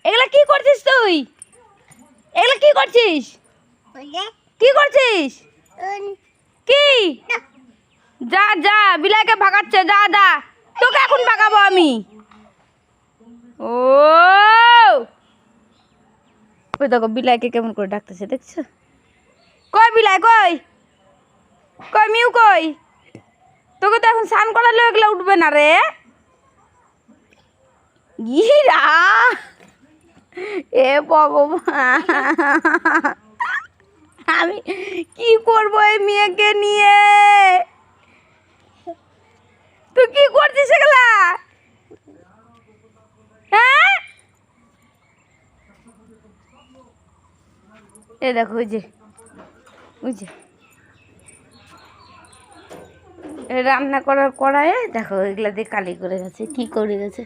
এগুলা কি করছিস তুই? এগুলা কি করছিস? কি করছিস? কি? যা যা, বিলাইকে ভাগাচ্ছে, যা যা, তোকে এখন ভাগাবো আমি। ও ওই দেখো বিলাইকে কেমন করে ডাকতেছে, দেখছো? কই বিলাই, কই কই মিউ কই? তোকে তো এখন স্নান করালে এগুলা উঠবে না রে। গিরা এ ভগবান, আমি কি করবো এই মেয়েকে নিয়ে? তুই কি করছিস এগুলা? হ্যাঁ, এ দেখো ওই যে রান্না করার কড়াইয়ে দেখো এগুলা দিয়ে কালি করে গেছে, কি করে গেছে।